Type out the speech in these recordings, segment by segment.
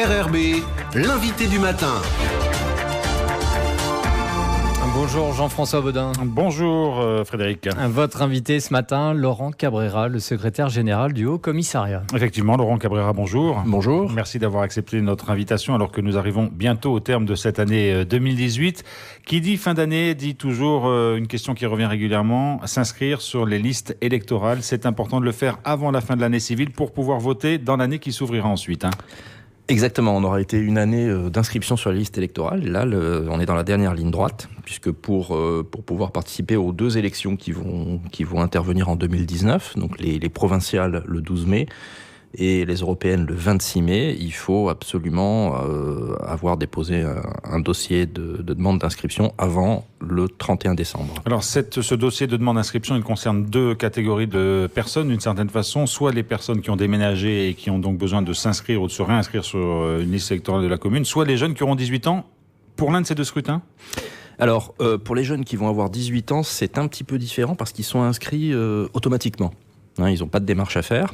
RRB, l'invité du matin. Bonjour Jean-François Baudin. Bonjour Frédéric. Votre invité ce matin, Laurent Cabrera, le secrétaire général du Haut Commissariat. Effectivement, Laurent Cabrera, bonjour. Bonjour. Merci d'avoir accepté notre invitation alors que nous arrivons bientôt au terme de cette année 2018. Qui dit fin d'année dit toujours une question qui revient régulièrement, s'inscrire sur les listes électorales. C'est important de le faire avant la fin de l'année civile pour pouvoir voter dans l'année qui s'ouvrira ensuite. Exactement, on aura été une année d'inscription sur la liste électorale. Et là, on est dans la dernière ligne droite, puisque pour pouvoir participer aux deux élections qui vont intervenir en 2019, donc les provinciales le 12 mai et les européennes le 26 mai, il faut absolument avoir déposé un dossier de demande d'inscription avant le 31 décembre. Alors ce dossier de demande d'inscription, il concerne deux catégories de personnes d'une certaine façon, soit les personnes qui ont déménagé et qui ont donc besoin de s'inscrire ou de se réinscrire sur une liste électorale de la commune, soit les jeunes qui auront 18 ans pour l'un de ces deux scrutins. Alors pour les jeunes qui vont avoir 18 ans, c'est un petit peu différent parce qu'ils sont inscrits automatiquement. Ils n'ont pas de démarche à faire.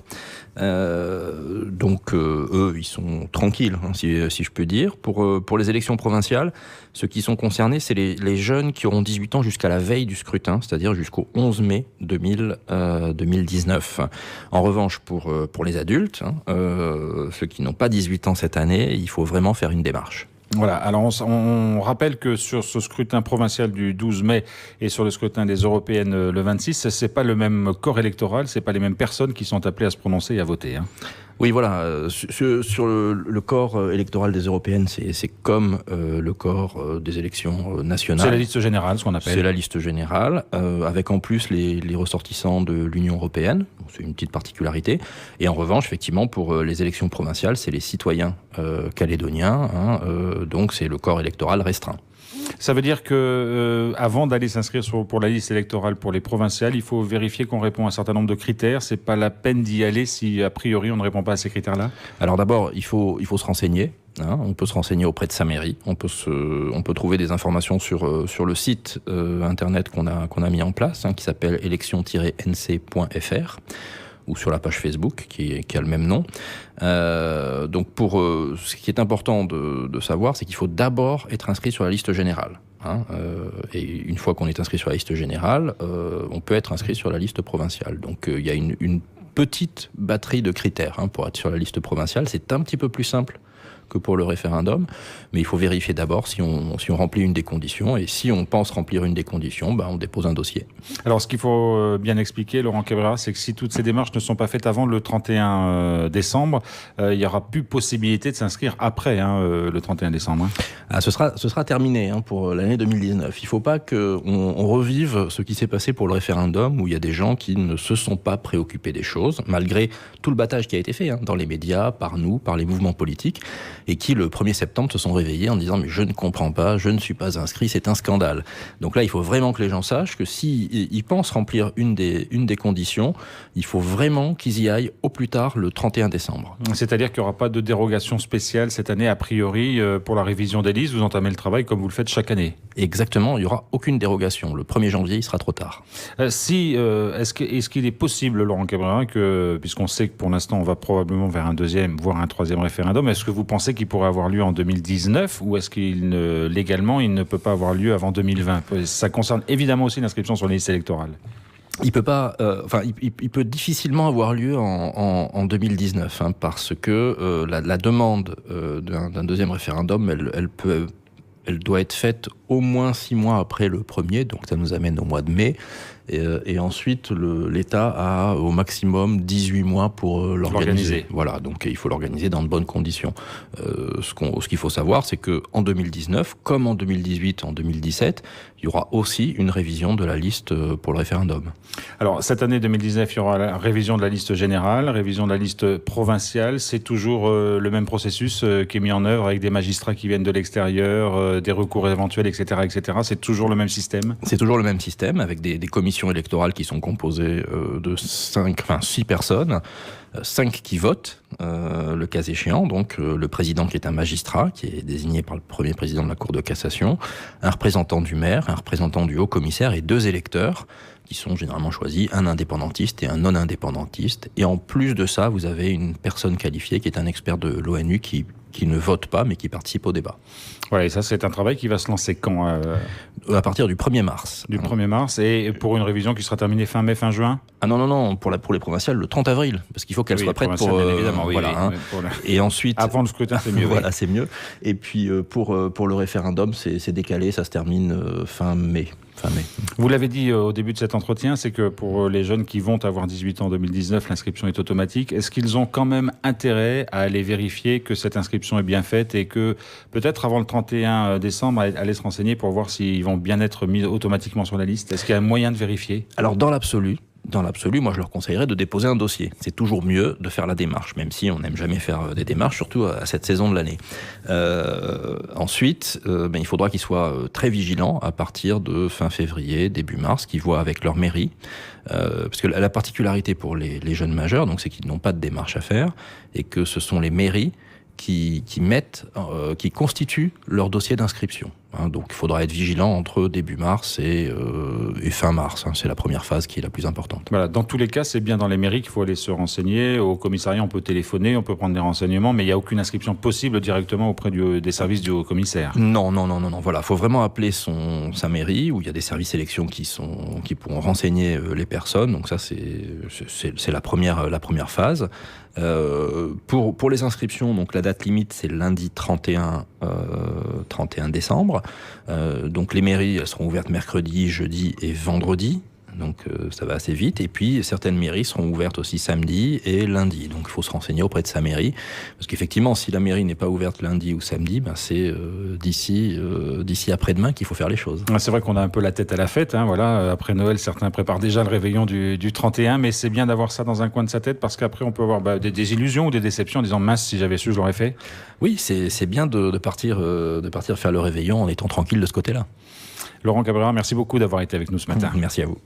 Donc eux, ils sont tranquilles, si je peux dire. Pour les élections provinciales, ceux qui sont concernés, c'est les jeunes qui auront 18 ans jusqu'à la veille du scrutin, c'est-à-dire jusqu'au 11 mai 2019. En revanche, pour les adultes, ceux qui n'ont pas 18 ans cette année, il faut vraiment faire une démarche. Voilà, alors on rappelle que sur ce scrutin provincial du 12 mai et sur le scrutin des européennes le 26, c'est pas le même corps électoral, c'est pas les mêmes personnes qui sont appelées à se prononcer et à voter. Oui, voilà. Sur le corps électoral des européennes, c'est comme le corps des élections nationales. C'est la liste générale, ce qu'on appelle. C'est la liste générale, avec en plus les ressortissants de l'Union européenne. C'est une petite particularité. Et en revanche, effectivement, pour les élections provinciales, c'est les citoyens calédoniens. Donc, c'est le corps électoral restreint. Ça veut dire que avant d'aller s'inscrire pour la liste électorale pour les provinciales, il faut vérifier qu'on répond à un certain nombre de critères. C'est pas la peine d'y aller si a priori on ne répond pas à ces critères-là. Alors d'abord, il faut se renseigner. On peut se renseigner auprès de sa mairie. On peut trouver des informations sur le site internet qu'on a mis en place, qui s'appelle élection-nc.fr. ou sur la page Facebook qui a le même nom. Donc ce qui est important de savoir, c'est qu'il faut d'abord être inscrit sur la liste générale. Et une fois qu'on est inscrit sur la liste générale, on peut être inscrit sur la liste provinciale. Donc il y a une petite batterie de critères pour être sur la liste provinciale. C'est un petit peu plus simple que pour le référendum, mais il faut vérifier d'abord si on remplit une des conditions, et si on pense remplir une des conditions, on dépose un dossier. Alors ce qu'il faut bien expliquer, Laurent Cabrera, c'est que si toutes ces démarches ne sont pas faites avant le 31 décembre, il n'y aura plus possibilité de s'inscrire après le 31 décembre. Ce sera terminé pour l'année 2019. Il ne faut pas qu'on revive ce qui s'est passé pour le référendum, où il y a des gens qui ne se sont pas préoccupés des choses, malgré tout le battage qui a été fait dans les médias, par nous, par les mouvements politiques, et qui, le 1er septembre, se sont réveillés en disant « mais je ne comprends pas, je ne suis pas inscrit, c'est un scandale ». Donc là, il faut vraiment que les gens sachent que s'ils pensent remplir une des conditions, il faut vraiment qu'ils y aillent au plus tard le 31 décembre. C'est-à-dire qu'il n'y aura pas de dérogation spéciale cette annne, a priori, pour la révision des listes. Vous entamez le travail comme vous le faites chaque année. Exactement, il n'y aura aucune dérogation. Le 1er janvier, il sera trop tard. Est-ce qu'il est possible, Laurent Cabrera, puisqu'on sait que pour l'instant, on va probablement vers un deuxième, voire un troisième référendum, est-ce que vous pensez qu'il pourrait avoir lieu en 2019, ou est-ce légalement, il ne peut pas avoir lieu avant 2020 ? Ça concerne évidemment aussi l'inscription sur les listes électorales. Il peut pas, il peut difficilement avoir lieu en 2019, parce que la demande d'un deuxième référendum, elle doit être faite au moins 6 mois après le premier, donc ça nous amène au mois de mai. Et ensuite, l'État a au maximum 18 mois pour l'organiser. Voilà, donc il faut l'organiser dans de bonnes conditions. Ce qu'il faut savoir, c'est qu'en 2019, comme en 2018, en 2017, il y aura aussi une révision de la liste pour le référendum. Alors, cette année 2019, il y aura la révision de la liste générale, révision de la liste provinciale. C'est toujours le même processus qui est mis en œuvre avec des magistrats qui viennent de l'extérieur, des recours éventuels, etc., etc. C'est toujours le même système ? C'est toujours le même système, avec des commissions électorales qui sont composées de 6 personnes, 5 qui votent, le cas échéant, donc le président qui est un magistrat, qui est désigné par le premier président de la Cour de cassation, un représentant du maire, un représentant du haut commissaire et 2 électeurs, qui sont généralement choisis, un indépendantiste et un non-indépendantiste. Et en plus de ça, vous avez une personne qualifiée qui est un expert de l'ONU qui qui ne votent pas, mais qui participent au débat. Voilà, et ça, c'est un travail qui va se lancer quand À partir du 1er mars. Du 1er mars, et pour une révision qui sera terminée fin mai, fin juin? Ah non, pour les provinciales, le 30 avril, parce qu'il faut qu'elles soient prêtes pour... bien évidemment, oui, voilà, oui, hein. Et ensuite... Avant le scrutin, c'est mieux. Voilà, c'est mieux. Et puis, pour le référendum, c'est décalé, ça se termine fin mai. Vous l'avez dit au début de cet entretien, c'est que pour les jeunes qui vont avoir 18 ans en 2019, l'inscription est automatique. Est-ce qu'ils ont quand même intérêt à aller vérifier que cette inscription est bien faite et que peut-être avant le 31 décembre, aller se renseigner pour voir s'ils vont bien être mis automatiquement sur la liste? Est-ce qu'il y a un moyen de vérifier? Alors, dans l'absolu, moi, je leur conseillerais de déposer un dossier. C'est toujours mieux de faire la démarche, même si on n'aime jamais faire des démarches, surtout à cette saison de l'année. Ensuite, il faudra qu'ils soient très vigilants à partir de fin février, début mars, qu'ils voient avec leur mairie. Parce que la particularité pour les jeunes majeurs, donc, c'est qu'ils n'ont pas de démarche à faire et que ce sont les mairies qui constituent leur dossier d'inscription. Donc il faudra être vigilant entre début mars et fin mars. C'est la première phase qui est la plus importante. Voilà, dans tous les cas, c'est bien dans les mairies qu'il faut aller se renseigner. Au commissariat, on peut téléphoner, on peut prendre des renseignements, mais il n'y a aucune inscription possible directement auprès des services du haut-commissaire. Non. Voilà, il faut vraiment appeler sa mairie, où il y a des services élections qui pourront renseigner les personnes. Donc ça, c'est la première phase. Pour les inscriptions, donc la date limite, c'est lundi 31 décembre. Donc les mairies, elles seront ouvertes mercredi, jeudi et vendredi. Donc ça va assez vite. Et puis certaines mairies seront ouvertes aussi samedi et lundi. Donc il faut se renseigner auprès de sa mairie. Parce qu'effectivement, si la mairie n'est pas ouverte lundi ou samedi, c'est d'ici après-demain qu'il faut faire les choses. C'est vrai qu'on a un peu la tête à la fête. Voilà. Après Noël, certains préparent déjà le réveillon du 31. Mais c'est bien d'avoir ça dans un coin de sa tête parce qu'après, on peut avoir des illusions ou des déceptions en disant « mince, si j'avais su, je l'aurais fait ». Oui, c'est bien de partir faire le réveillon en étant tranquille de ce côté-là. Laurent Cabrera, merci beaucoup d'avoir été avec nous ce matin. Merci à vous.